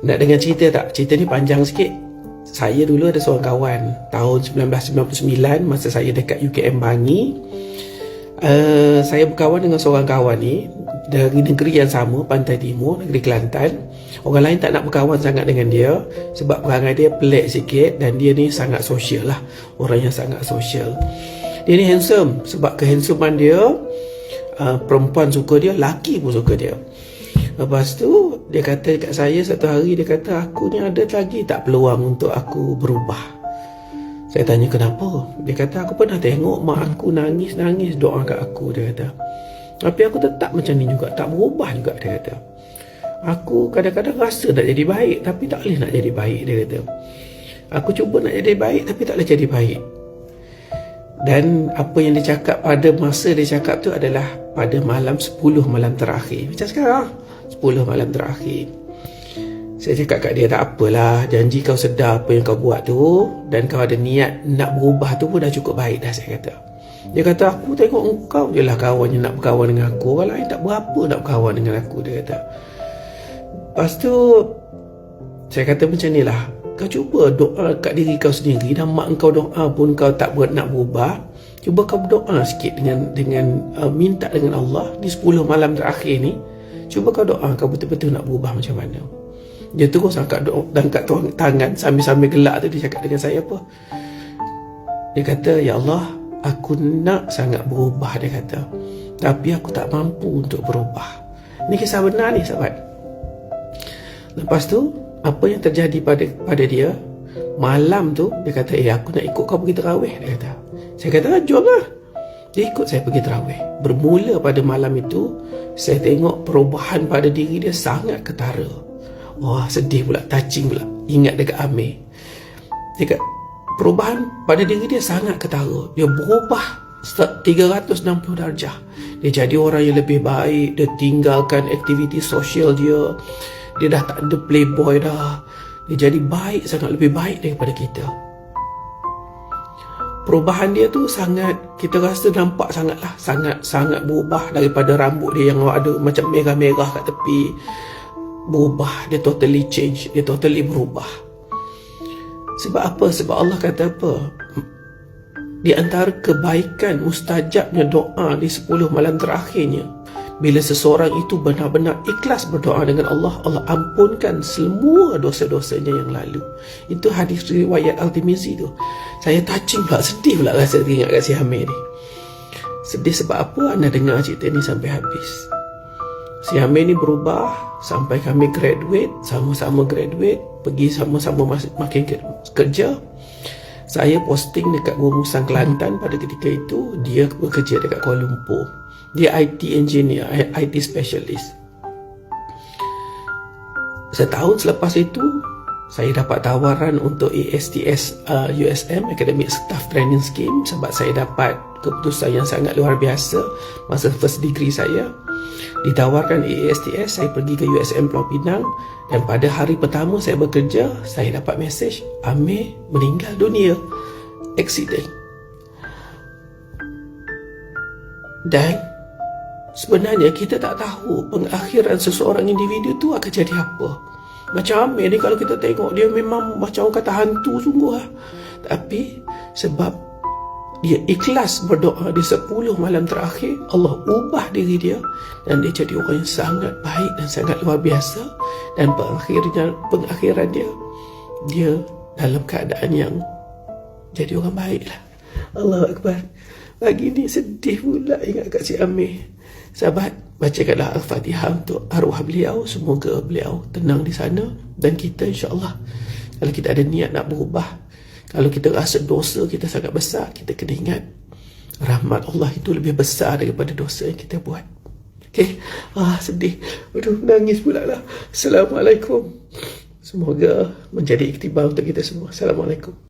Nak dengar cerita tak? Cerita ni panjang sikit. Saya dulu ada seorang kawan tahun 1999 masa saya dekat UKM Bangi. Saya berkawan dengan seorang kawan ni dari negeri yang sama, Pantai Timur, negeri Kelantan. Orang lain tak nak berkawan sangat dengan dia sebab perangai dia pelik sikit dan dia ni sangat sosial lah. Orang yang sangat sosial. Dia ni handsome. Sebab kehandsoman dia, perempuan suka dia, laki pun suka dia. Lepas tu dia kata dekat saya satu hari, dia kata, aku ni ada lagi tak peluang untuk aku berubah. Saya tanya kenapa? Dia kata, aku pernah tengok mak aku nangis-nangis doa kat aku, dia kata. Tapi aku tetap macam ni juga, tak berubah juga, dia kata. Aku kadang-kadang rasa nak jadi baik tapi tak boleh nak jadi baik, dia kata. Aku cuba nak jadi baik tapi tak boleh jadi baik. Dan apa yang dia cakap pada masa dia cakap tu adalah pada malam 10 malam terakhir. Macam sekarang 10 malam terakhir. Saya cakap kat dia, tak apalah, janji kau sedar apa yang kau buat tu dan kau ada niat nak berubah tu pun dah cukup baik dah, saya kata. Dia kata, aku tengok engkau je lah kawan yang nak berkawan dengan aku, orang lain tak berapa nak berkawan dengan aku, dia kata. Lepas tu saya kata macam ni lah, kau cuba doa kat diri kau sendiri, dan mak kau doa pun kau tak nak berubah. Cuba kau berdoa sikit dengan minta dengan Allah di 10 malam terakhir ni. Cuba kau doa kau betul-betul nak berubah macam mana. Dia terus angkat doa dan angkat tangan sambil-sambil gelak tu. Dia cakap dengan saya apa? Dia kata, ya Allah, aku nak sangat berubah, dia kata. Tapi aku tak mampu untuk berubah. Ini kisah benar ni, sahabat. Lepas tu, apa yang terjadi pada dia, malam tu, dia kata, aku nak ikut kau pergi tarawih, dia kata. Saya kata, jom lah. Dia ikut saya pergi tarawih. Bermula pada malam itu, saya tengok perubahan pada diri dia sangat ketara. Wah, sedih pula, touching pula. Ingat dekat Amir. Dekat perubahan pada diri dia sangat ketara. Dia berubah 360 darjah. Dia jadi orang yang lebih baik. Dia tinggalkan aktiviti sosial dia. Dia dah tak ada playboy dah. Dia jadi baik, sangat lebih baik daripada kita. Perubahan dia tu sangat, kita rasa nampak sangatlah, sangat berubah daripada rambut dia yang ada macam merah-merah kat tepi. Berubah, dia totally change, dia totally berubah. Sebab apa? Sebab Allah kata apa? Di antara kebaikan mustajabnya doa di 10 malam terakhirnya, bila seseorang itu benar-benar ikhlas berdoa dengan Allah, Allah ampunkan semua dosa-dosanya yang lalu. Itu hadis riwayat Al-Tirmizi tu. Saya touching pula, sedih pula rasa ingat kat si Amir ni. Sedih sebab apa? Anda dengar cerita ni sampai habis. Si Amir ni berubah sampai kami graduate, sama-sama graduate, pergi sama-sama makin kerja. Saya posting dekat Gua Musang Kelantan pada ketika itu, dia bekerja dekat Kuala Lumpur. Dia IT engineer, IT specialist. Setahun selepas itu, saya dapat tawaran untuk ASTS USM, Academic Staff Training Scheme, sebab saya dapat keputusan yang sangat luar biasa masa first degree saya. Ditawarkan ASTS, saya pergi ke USM Pulau Pinang, dan pada hari pertama saya bekerja, saya dapat mesej, Amir meninggal dunia, accident. Dan sebenarnya kita tak tahu pengakhiran seseorang individu tu akan jadi apa. Macam Amir ni, kalau kita tengok, dia memang macam orang kata hantu sungguh lah. Tapi sebab dia ikhlas berdoa di 10 malam terakhir, Allah ubah diri dia dan dia jadi orang yang sangat baik dan sangat luar biasa. Dan pengakhiran dia dalam keadaan yang jadi orang baik lah. Allahu Akbar. Lagi ni sedih pula ingat kat si Amir. Sahabat, bacakanlah Al-Fatihah untuk arwah beliau. Semoga beliau tenang di sana. Dan kita insyaAllah, kalau kita ada niat nak berubah, kalau kita rasa dosa kita sangat besar, kita kena ingat rahmat Allah itu lebih besar daripada dosa yang kita buat. Okay? Sedih. Aduh, nangis pula lah. Assalamualaikum. Semoga menjadi iktibar untuk kita semua. Assalamualaikum.